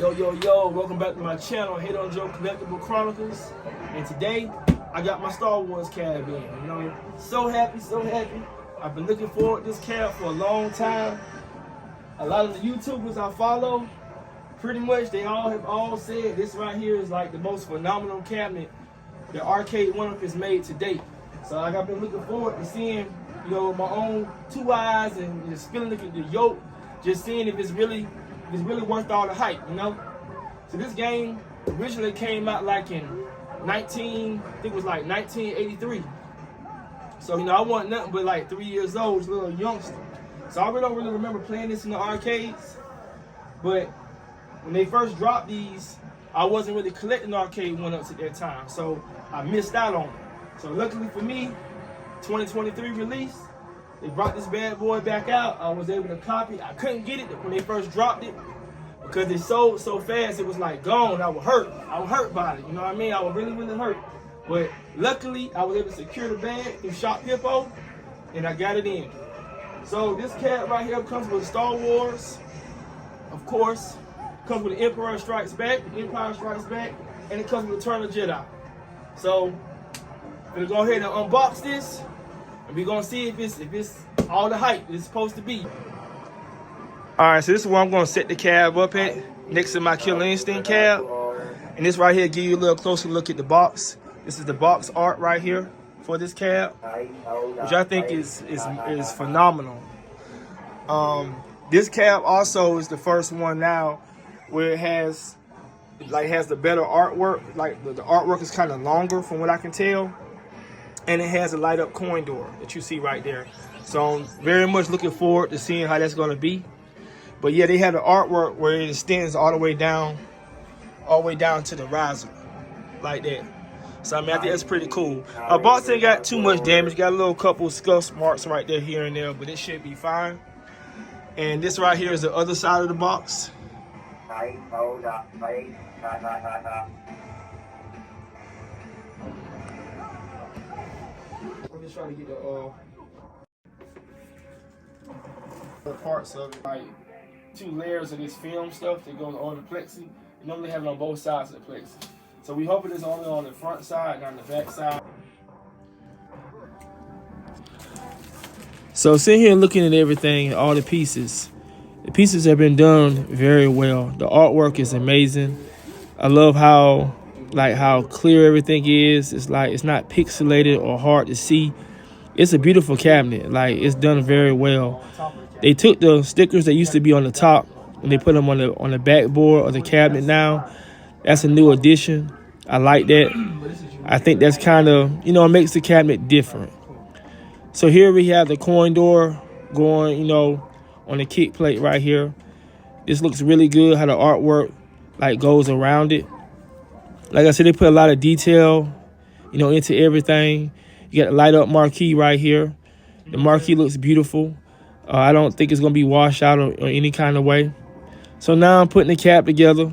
Yo, welcome back to my channel, Hate on Joe Collectible Chronicles. And today, I got my Star Wars cab in. You know, so happy. I've been looking forward to this cab for a long time. A lot of the YouTubers I follow, pretty much they all have all said this right here is like the most phenomenal cabinet the Arcade 1-Up has made to date. So like, I've been looking forward to seeing, you know, my own two eyes and just feeling the yoke, just seeing if it's really worth all the hype, you know? So this game originally came out like in 1983. So, you know, I wasn't nothing but like 3 years old, a little youngster. So I don't really remember playing this in the arcades. But when they first dropped these, I wasn't really collecting Arcade 1-Ups at that time. So I missed out on it. So luckily for me, 2023 release, they brought this bad boy back out. I was able to copy it. I couldn't get it when they first dropped it because they sold so fast. It was like gone. I was hurt by it. You know what I mean? I was really hurt. But luckily, I was able to secure the bag through Shop Hippo, and I got it in. So this cab right here comes with Star Wars, of course. Comes with the Empire Strikes Back, and it comes with Return of the Jedi. So I'm gonna go ahead and unbox this. And we're gonna see if it's all the hype it's supposed to be. Alright, so this is where I'm gonna set the cab up at, next to my Killer Instinct cab. And this right here give you a little closer look at the box. This is the box art right here for this cab, which I think is phenomenal. This cab also is the first one now where it has the better artwork. Like the artwork is kind of longer from what I can tell. And it has a light up coin door that you see right there. So I'm very much looking forward to seeing how that's gonna be. But yeah, they have the artwork where it extends all the way down to the riser, like that. So I mean, I think that's pretty cool. Our box ain't got too much damage. Got a little couple scuff marks right there, here and there, but it should be fine. And this right here is the other side of the box. I'm just trying to get the parts of it, like 2 layers of this film stuff that goes on the plexi. You normally have it on both sides of the plexi. So we hoping it's only on the front side, not on the back side. So sitting here looking at everything, all the pieces have been done very well. The artwork is amazing. I love how clear everything is. It's like it's not pixelated or hard to see. It's a beautiful cabinet. Like, it's done very well. They took the stickers that used to be on the top and they put them on the backboard of the cabinet now. That's a new addition. I like that. I think that's kind of, you know, it makes the cabinet different. So here we have the coin door going, you know, on the kick plate right here. This looks really good, how the artwork like goes around it. Like I said, they put a lot of detail, you know, into everything. You got the light up marquee right here. The marquee looks beautiful. I don't think it's going to be washed out or any kind of way. So now I'm putting the cap together,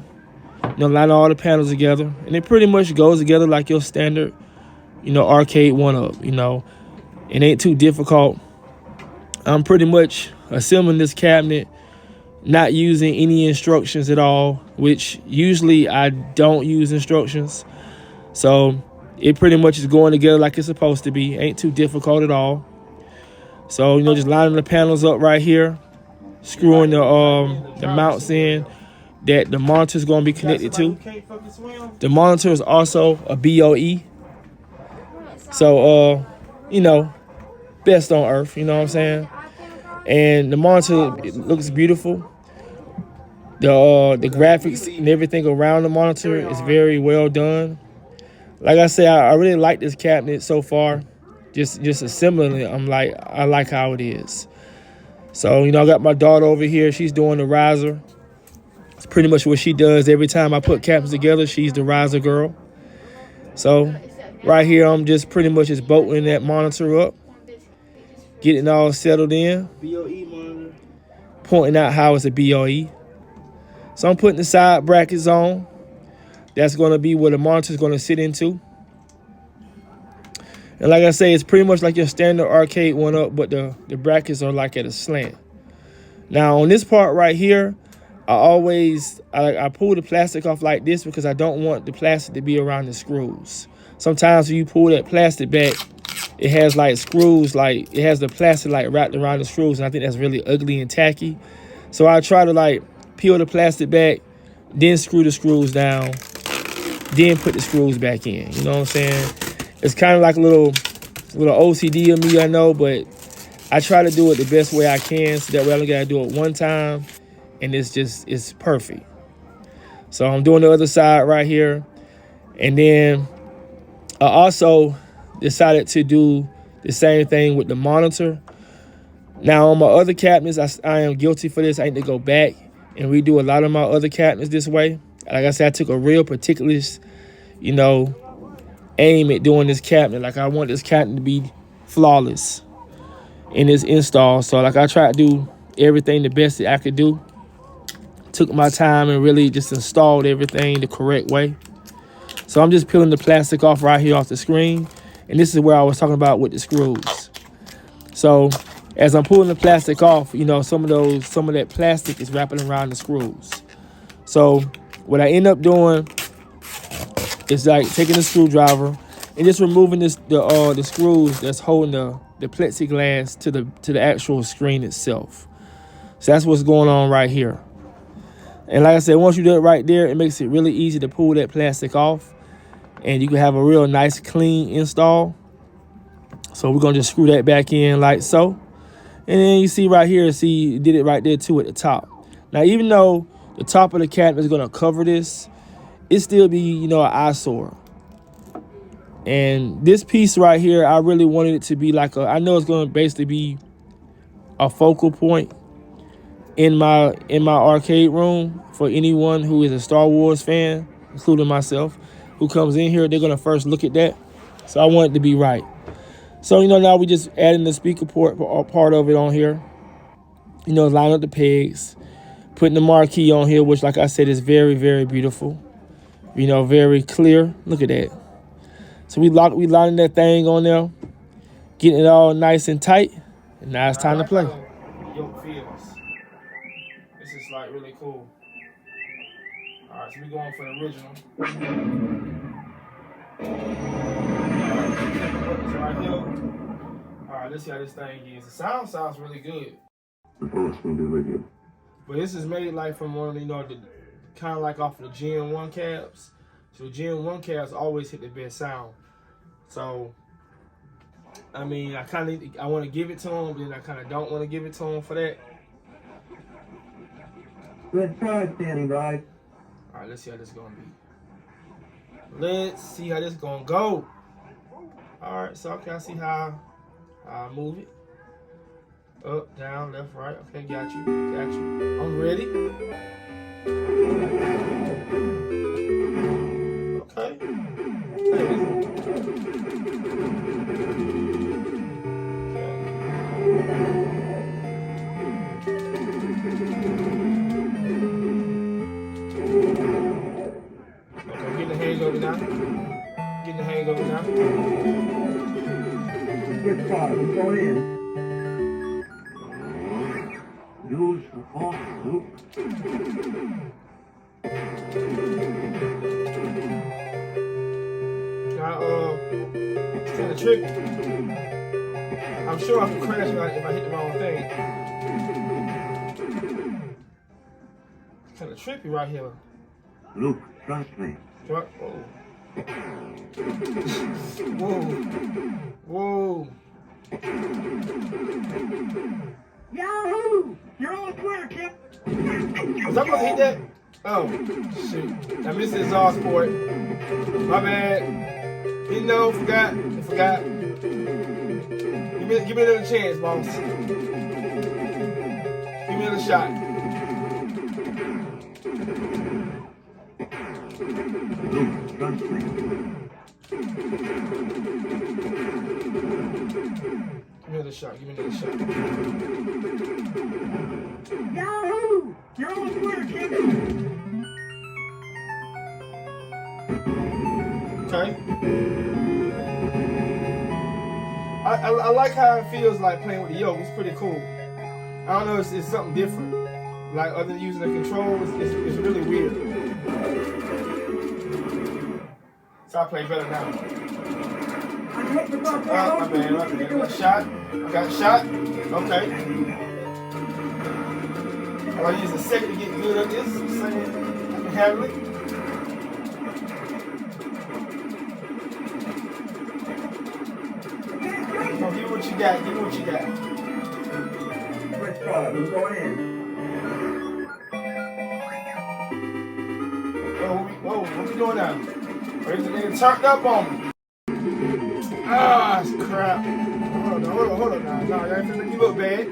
you know, lining all the panels together. And it pretty much goes together like your standard, you know, Arcade 1-Up, you know. It ain't too difficult. I'm pretty much assembling this cabinet, not using any instructions at all, which usually I don't use instructions. So it pretty much is going together like it's supposed to be. Ain't too difficult at all. So, you know, just lining the panels up right here, screwing the mounts in that the monitor is going to be connected to. The monitor is also a BOE. So, you know, best on earth, you know what I'm saying? And the monitor, it looks beautiful. The graphics and everything around the monitor is very well done. Like I said, I really like this cabinet so far. Just assembling it, I like how it is. So, you know, I got my daughter over here. She's doing the riser. It's pretty much what she does every time I put cabinets together. She's the riser girl. So right here, I'm just pretty much just bolting that monitor up, getting it all settled in, pointing out how it's a BOE. So I'm putting the side brackets on. That's going to be where the monitor is going to sit into. And like I say, it's pretty much like your standard Arcade 1-Up, but the brackets are like at a slant. Now on this part right here, I pull the plastic off like this because I don't want the plastic to be around the screws. Sometimes when you pull that plastic back, it has like screws, like it has the plastic like wrapped around the screws, and I think that's really ugly and tacky. So I try to like peel the plastic back, then screw the screws down, then put the screws back in. You know what I'm saying? It's kind of like a little OCD of me, I know, but I try to do it the best way I can, so that way I only gotta do it one time, and it's perfect. So I'm doing the other side right here, and then I also decided to do the same thing with the monitor. Now on my other cabinets, I am guilty for this. I need to go back and redo a lot of my other cabinets this way. Like I said, I took a real particulars, aim at doing this cabinet. Like I want this cabinet to be flawless in its install. So like I tried to do everything the best that I could do. Took my time and really just installed everything the correct way. So I'm just peeling the plastic off right here off the screen. And this is where I was talking about with the screws. So as I'm pulling the plastic off, some of that plastic is wrapping around the screws. So what I end up doing is like taking the screwdriver and just removing the screws that's holding the plexiglass to the actual screen itself. So that's what's going on right here. And like I said, once you do it right there, it makes it really easy to pull that plastic off, and you can have a real nice clean install. So we're gonna just screw that back in like so. And then you see right here, it did it right there too at the top. Now, even though the top of the cabinet is gonna cover this, it still be, an eyesore. And this piece right here, I really wanted it to be like I know it's gonna basically be a focal point in my arcade room for anyone who is a Star Wars fan, including myself, who comes in here. They're gonna first look at that. So I want it to be right. So, now we just adding the speaker part of it on here. Line up the pegs, putting the marquee on here, which, like I said, is very, very beautiful. Very clear. Look at that. So we lining that thing on there, getting it all nice and tight, and now it's time to play. Yoke feels. This is like really cool. All right, so we're going for the original. Right here. All right, let's see how this thing is. The sounds really good. But this is made like from one of the kind of like off of the Gen 1 cabs. So the Gen 1 cabs always hit the best sound. So I mean, I want to give it to them, but then I kind of don't want to give it to them for that. Good try, standing by. All right, let's see how this is gonna be. Let's see how this is gonna go. All right, so okay, I see how I move it. Up, down, left, right. Okay, got you. I'm ready. Okay. Okay, getting the hang of it now. Good try, we're going in. Use the force loop. Now, it's kind of tricky. I'm sure I can crash if I hit the wrong thing. It's kind of trippy right here. Luke, trust me. Whoa. Yahoo! You're on Twitter, kid. Was I supposed to hit that? Oh, shoot. I missed the exhaust port. My bad. Didn't know, forgot. Give me another chance, boss. Give me another shot. Luke, trust me. Give me another shot. Yahoo! You're on Twitter, kid. Okay. I like how it feels like playing with the yoke. It's pretty cool. I don't know, it's something different. like other than using the control, it's really weird. So I play better now. I hit the button. My bad. I got shot. I got shot. Okay. I'll use a second to get good at this. I'm saying I can handle it. So give me what you got. Give me what you got. Switch five. I'm going in. Whoa, what we doing now? Where's the nigga turned up on me? Ah, crap. Hold on. Nah, that ain't finna make you look bad.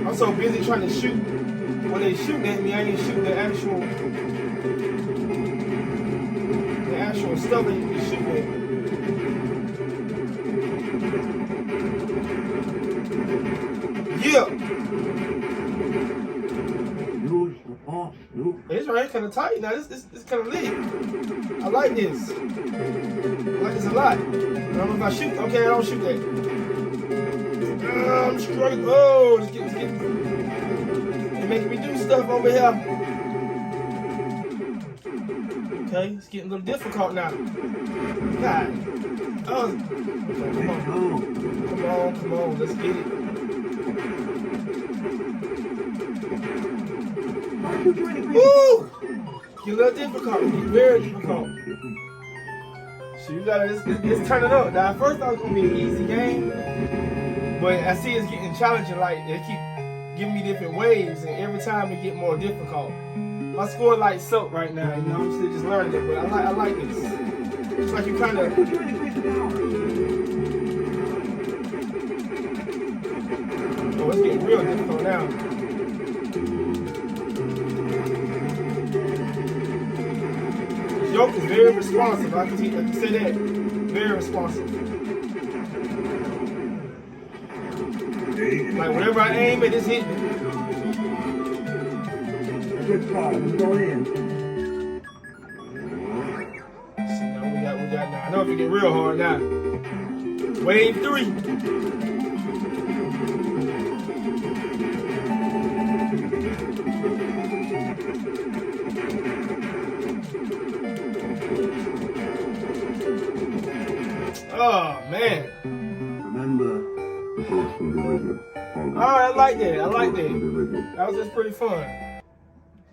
I'm so busy trying to shoot. When they shooting at me, I ain't shooting the actual stuff that you can shoot at. Yeah. It's right kind of tight now. This kind of lit. I like this. I like this a lot. I don't know if I shoot. Okay, I don't shoot that. I'm struggling. Oh, it's making me do stuff over here. Okay, it's getting a little difficult now. God. Oh. Come on. Let's get it. Woo! Get a little difficult. Get very difficult. So you gotta, it's turning up. Now, at first I was gonna be an easy game, but I see it's getting challenging. Like they keep giving me different waves, and every time it get more difficult. My score like soap right now. You know, I'm still just learning it, but I like this. It's like you kind of. Oh, it's getting real difficult now. Yoke is very responsive. I can say that. Very responsive. Like whenever I aim it, it's hitting. Good spot. I'm going in. See, now we got now. I know if it get real hard now. Wave 3. Oh man. Remember the first individual. Alright, I like that. That was just pretty fun.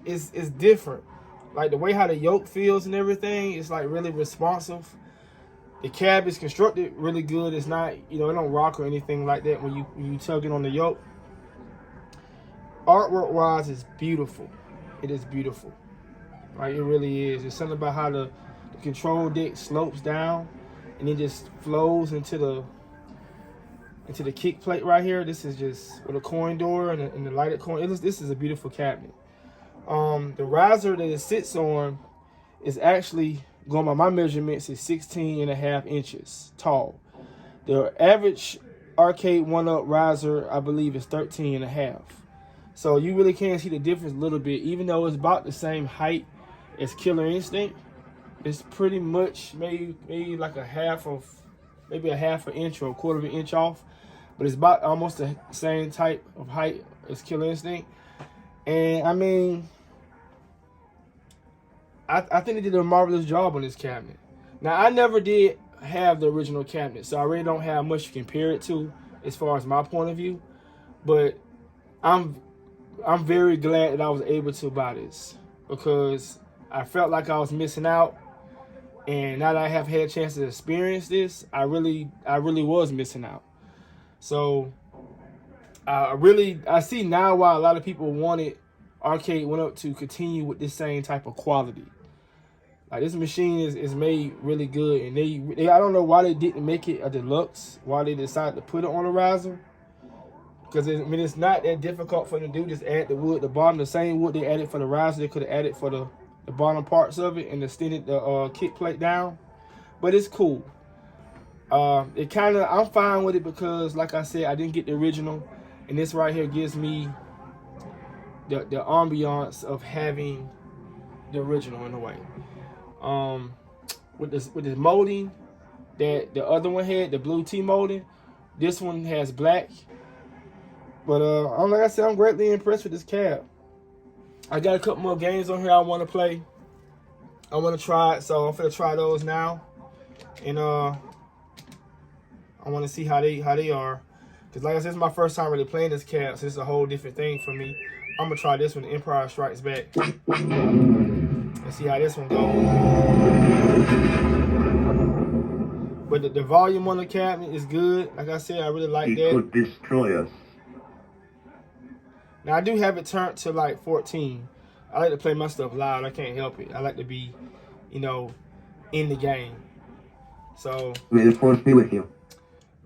It's different. Like the way how the yoke feels and everything, it's like really responsive. The cab is constructed really good. It's not, it don't rock or anything like that when you tug it on the yoke. Artwork wise, it's beautiful. It is beautiful. Like it really is. There's something about how the control deck slopes down and it just flows into the kick plate right here. This is just with a coin door and the lighted coin. This is a beautiful cabinet. The riser that it sits on is actually, going by my measurements, is 16.5 inches tall. The average arcade 1-up riser, I believe, is 13.5. So you really can see the difference a little bit, even though it's about the same height as Killer Instinct. It's pretty much maybe like maybe a half an inch or a quarter of an inch off, but it's about almost the same type of height as Killer Instinct. And I mean, I think they did a marvelous job on this cabinet. Now, I never did have the original cabinet, so I really don't have much to compare it to as far as my point of view. But I'm very glad that I was able to buy this, because I felt like I was missing out. And now that I have had a chance to experience this, I really was missing out. So I see now why a lot of people wanted Arcade 1-Up to continue with this same type of quality. Like, this machine is made really good, and they I don't know why they didn't make it a deluxe, why they decided to put it on a riser. Because it's not that difficult for them to do. Just add the wood, the bottom, the same wood they added for the riser, they could have added for the bottom parts of it and extended the kick plate down. But it's cool. I'm fine with it because, like I said, I didn't get the original, and this right here gives me the ambiance of having the original in a way. With this molding that the other one had, the blue T molding, This one has black. But like I said, I'm greatly impressed with this cab. I got a couple more games on here I want to play. I want to try it, so I'm gonna try those now. And I want to see how they are. Cause like I said, it's my first time really playing this cab, so it's a whole different thing for me. I'm gonna try this one, Empire Strikes Back. Let's see how this one goes. But the volume on the cabinet is good. Like I said, I really like that. It could destroy us. Now I do have it turned to like 14. I like to play my stuff loud. I can't help it. I like to be, you know, in the game. So May the force be with you.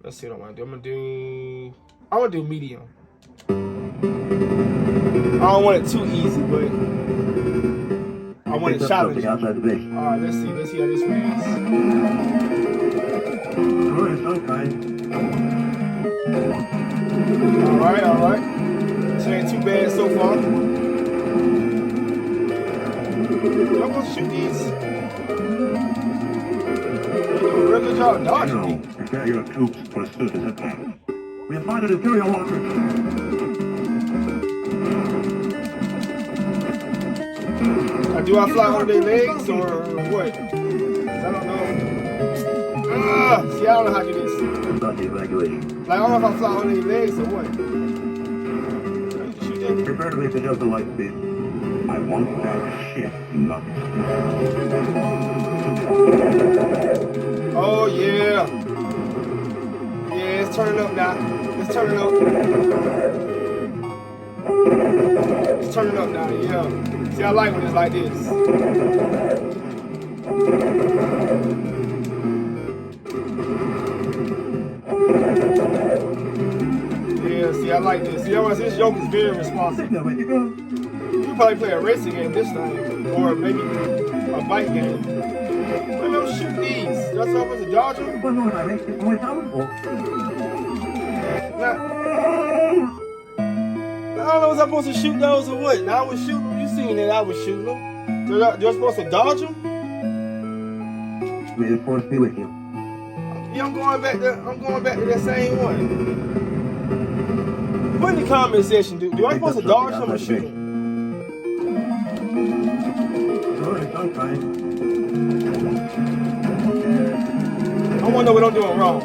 let's see what I want to do. I'm gonna do medium. I don't want it too easy, but I want it challenging. Outside the base. All right, let's see how this reads. All right. This ain't too bad so far. I'm gonna shoot these. You do a real good job dodging me. Prepare your troops for a surface attack. We have fired Imperial walkers. Do I fly on their legs or what? I don't know. See, I don't know how to do this. Start the evacuation. Like, I don't know if I fly on their legs or what. Shoot them. Prepare to make the Delta light speed. I want that ship not. Oh, yeah. Yeah, it's turning up now. It's turning up. It's turning up now, yeah. See, I like when it's like this. Yeah, see, I like this. See, this yoke is very responsive. You probably play a racing game this time, or maybe a bike game. Let me shoot these. That's what I'm supposed to dodge them. Now, I don't know, was I supposed to shoot those or what? Now I was shooting them. You seen that I was shooting them. You're supposed to dodge them? May the force be with you. Yeah, I'm going back to that same one. Put in the comment section, do I supposed to dodge them or shoot them? I want to know what I'm doing wrong.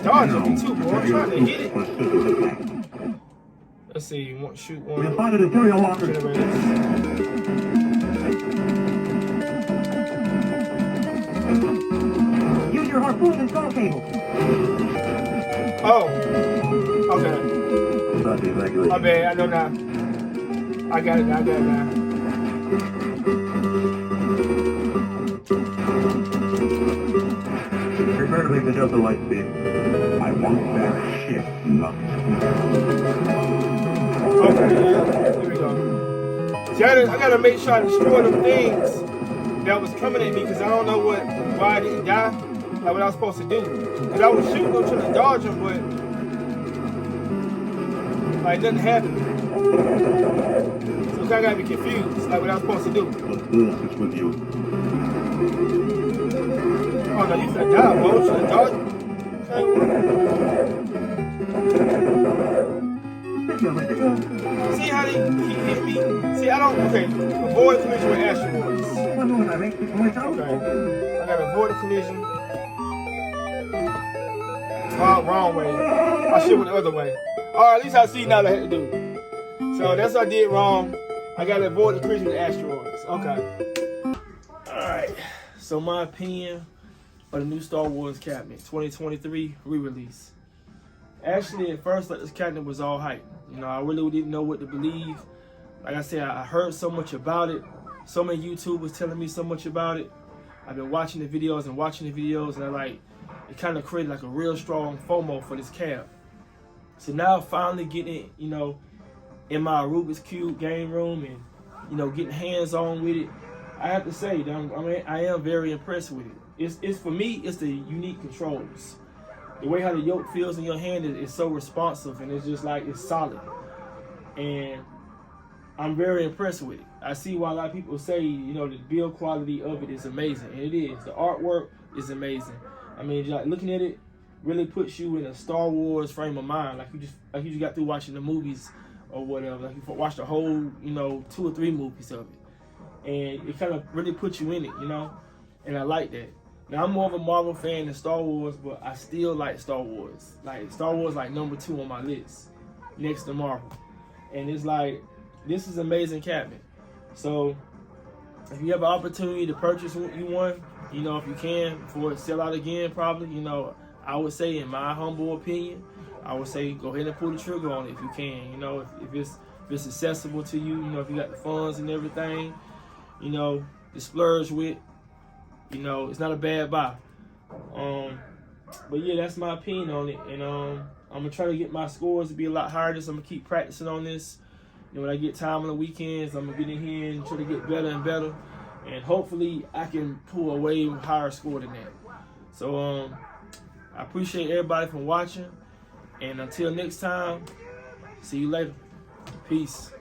Dodging me too, boy. I'm trying to hit it. Let's see. Shoot one. We have fired Imperial walkers. Use your harpoon and saw cable. Oh. Okay. Start the evacuation. My bad. I know now. I got it now. Prepare to make the Delta light speed. I want that ship not. Okay, yeah. Here we go. See, I gotta make sure I destroy them things that was coming at me because I don't know why I didn't die, like what I was supposed to do. Because I was shooting them, trying to dodge them, but like nothing happened. So I gotta be confused, like what I was supposed to do. The force is with you. Oh no, you finna die, bro. Should have dodged. See how he hit me? See, I don't. Okay, avoid collision with asteroids. Okay, I gotta avoid the collision. Oh, wrong way. I should went the other way. Alright, at least I see now what I had to do. So that's what I did wrong. I gotta avoid the collision with asteroids. Okay. Alright. So my opinion of the new Star Wars cabinet, 2023 re-release. Actually, at first, like, this cabinet was all hype. You know, I really didn't know what to believe. Like I said, I heard so much about it. So many YouTubers telling me so much about it. I've been watching the videos, and it kind of created like a real strong FOMO for this cab. So now finally getting it, you know, in my Rubik's Cube game room and, you know, getting hands-on with it, I have to say that I am very impressed with it. It's for me, it's the unique controls. The way how the yoke feels in your hand is so responsive, and it's just like, it's solid. And I'm very impressed with it. I see why a lot of people say, you know, the build quality of it is amazing, and it is. The artwork is amazing. I mean, like looking at it really puts you in a Star Wars frame of mind, like you just got through watching the movies or whatever. Like you watched the whole, you know, 2 or 3 movies of it, and it kind of really puts you in it, you know. And I like that. Now I'm more of a Marvel fan than Star Wars, but I still like Star Wars. Like Star Wars, like number 2 on my list, next to Marvel. And it's like, this is amazing cabinet. So if you have an opportunity to purchase you one, you know, if you can, before it sell out again, probably, you know, I would say, in my humble opinion, I would say go ahead and pull the trigger on it if you can. You know, if it's accessible to you, you know, if you got the funds and everything, you know, to splurge with, you know, it's not a bad buy. But yeah, that's my opinion on it, and I'm gonna try to get my scores to be a lot higher. So I'm gonna keep practicing on this. You know, when I get time on the weekends, I'm gonna get in here and try to get better and better, and hopefully I can pull a way higher score than that. So I appreciate everybody for watching, and until next time, see you later. Peace.